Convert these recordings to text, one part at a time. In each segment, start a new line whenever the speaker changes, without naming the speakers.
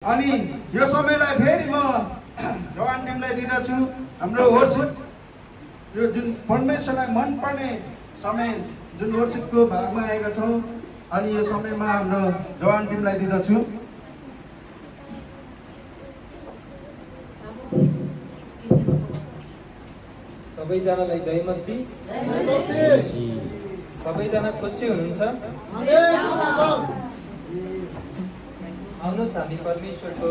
अनि यो समयलाई फेरि म जवान टिमलाई दिदछु। हाम्रो वर्षिप यो जुन परमेश्वरलाई मनपर्ने समय जुन वर्षिपको भागमा आएका छौँ अनि यो समयमा हाम्रो जवान टिमलाई दिदछु।
सबैजनालाई जय मसीह। सबैजना खुसी हुनुहुन्छ? आउनुहोस् हामी परमेश्वरको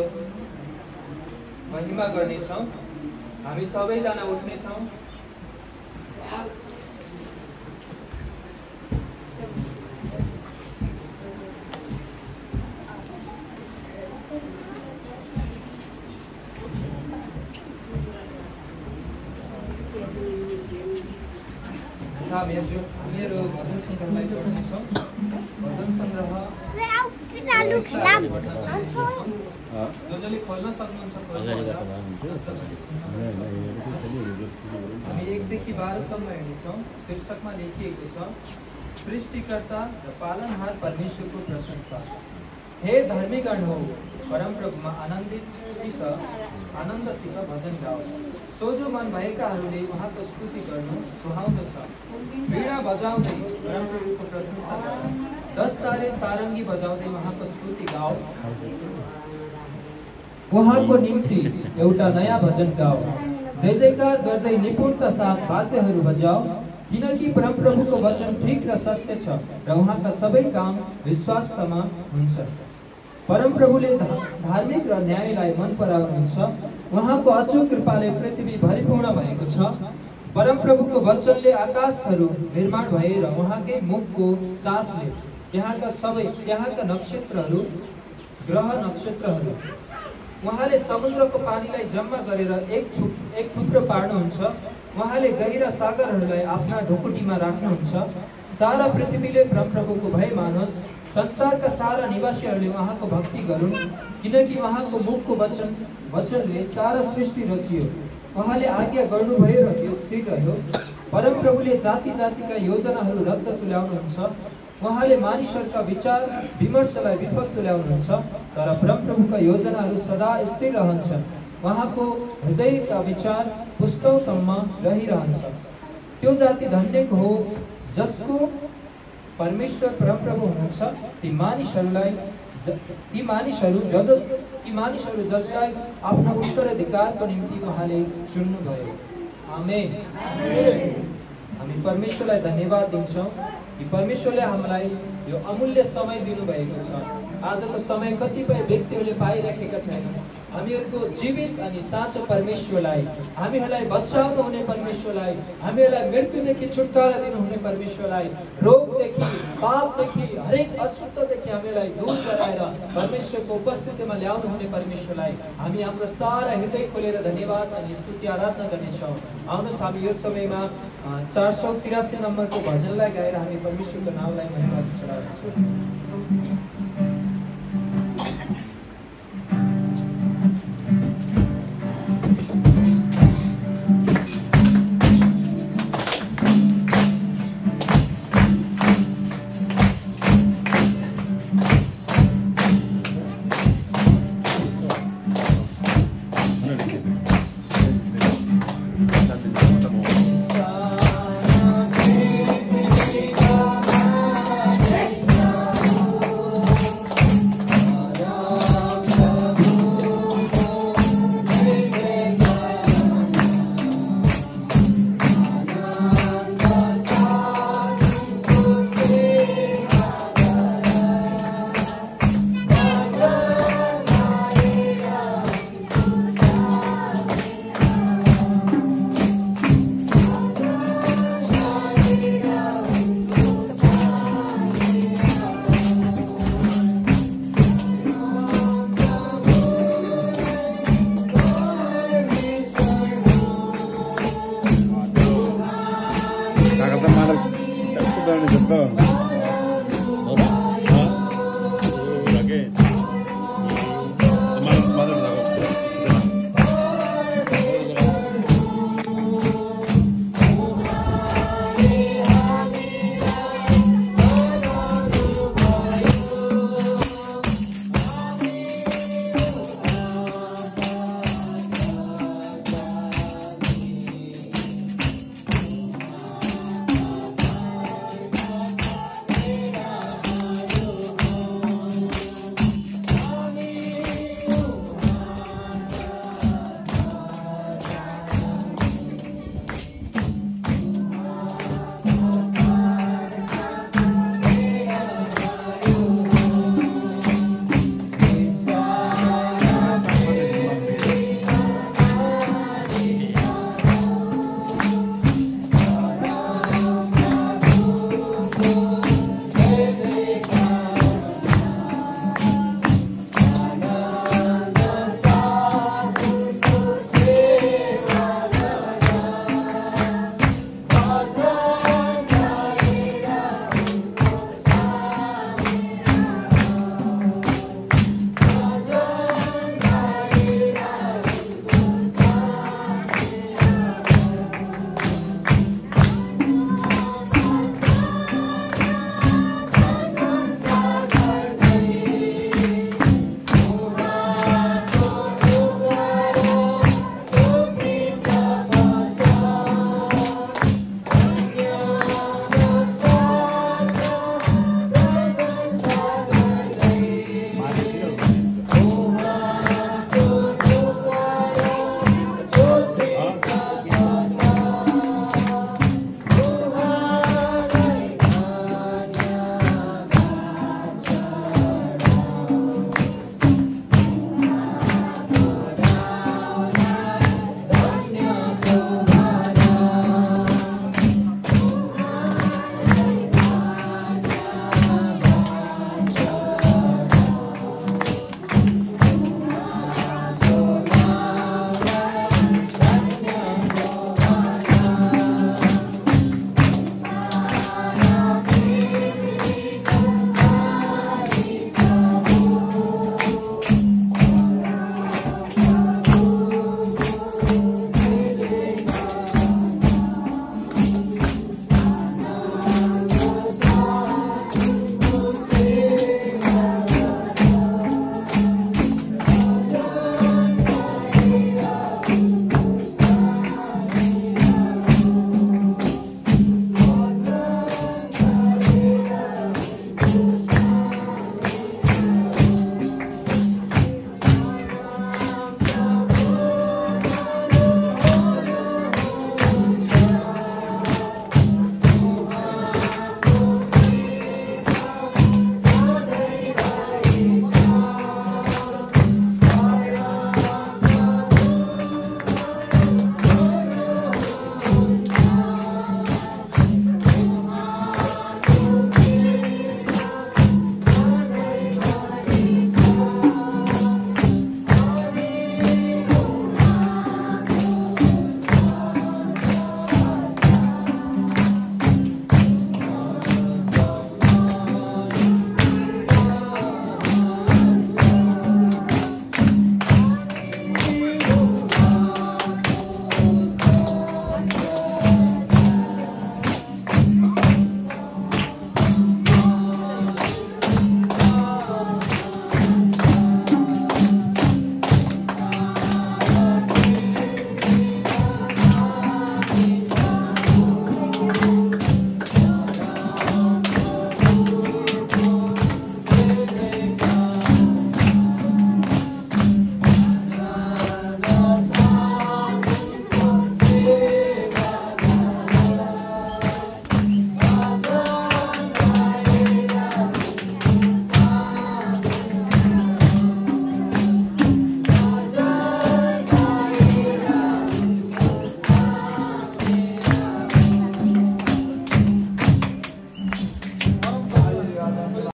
महिमा गर्नेछौँ। हामी सबैजना उठ्नेछौँ। हामीहरू भजन सङ्ग्रहलाई जोड्नेछौँ। भजन सङ्ग्रह जसले खोल्न सक्नुहुन्छ हामी 1 देखि 12 सम्म हेर्नेछौँ। शीर्षकमा लेखिएको छ, सृष्टिकर्ता र पालनहार परमेश्वरको प्रशंसा। हे धर्मीगण हो, परमप्रभुमा आनन्दसित भजन गाओस्। सोझो मन भएकाहरूले उहाँको स्तुति गर्नु सुहाउँदो छ। वीणा बजाउँदै परमप्रभुको प्रशंसा गर। 10 तारे सारङ्गी बजाउँदै उहाँको स्तुति गाओ। उहाँको निम्ति एउटा नयाँ भजन गाओ। जय जयकार गर्दै निपुणता साथ वाद्यहरू बजाओ, किनकि परमप्रभुको वचन ठीक र सत्य छ र उहाँका सबै काम विश्वासमा हुन्छ। परमप्रभुले धार्मिक र न्यायलाई मन पराउनुहुन्छ। उहाँको अचूक कृपाले पृथ्वी भरिपूर्ण भएको छ। परमप्रभुको वचनले आकाशहरू निर्माण भए र उहाँकै मुखको सासले यहाँका नक्षत्रहरू, ग्रह नक्षत्रहरू। उहाँले समुद्रको पानीलाई जम्मा गरेर एक थुप्रो पार्नुहुन्छ। उहाँले गहिरा सागरहरूलाई आफ्ना ढुकुटीमा राख्नुहुन्छ। सारा पृथ्वीले परमप्रभुको भय मानोस्। संसारका सारा निवासीहरूले उहाँको भक्ति गरून्, किनकि उहाँको मुखको वचनले सारा सृष्टि रचियो। उहाँले आज्ञा गर्नुभयो र त्यो स्थिर रह्यो। परमप्रभुले जाति जातिका योजनाहरू रद्द तुल्याउनुहुन्छ। उहाँले मानिसहरूका विचार विमर्शलाई विपद तुल्याउनुहुन्छ, तर परमप्रभुका योजनाहरू सदा स्थिर रहन्छन्। उहाँको हृदयका विचार पुस्तौसम्म रहिरहन्छ। त्यो जाति धन्यको हो जसको परमेश्वर परमप्रभु हुनुहुन्छ। ती मानिसहरू जसलाई आफ्नो उत्तराधिकारको निम्ति उहाँले चुन्नुभयो। आमेन। हामी परमेश्वरलाई धन्यवाद दिन्छौँ कि परमेश्वरले हामीलाई यो अमूल्य समय दिनुभएको छ। आजको समय कतिपय व्यक्तिहरूले पाइरहेका छैनन्। हामीहरूको जीवित अनि साँचो परमेश्वरलाई, हामीहरूलाई बचाउनु हुने परमेश्वरलाई, हामीहरूलाई मृत्युदेखि छुटकारा दिनुहुने परमेश्वरलाई, रोगदेखि, पापदेखि, हरेक अशुद्धदेखि हामीलाई दूर गराएर परमेश्वरको उपस्थितिमा ल्याउनु हुने परमेश्वरलाई हामी हाम्रो सारा हृदय खोलेर धन्यवाद अनि स्तुति आराधना गर्नेछौँ। आउनुहोस् हामी यो समयमा 483 नम्बरको भजनलाई गाएर हामी परमेश्वरको नामलाई महिमा चढाउँछौँ।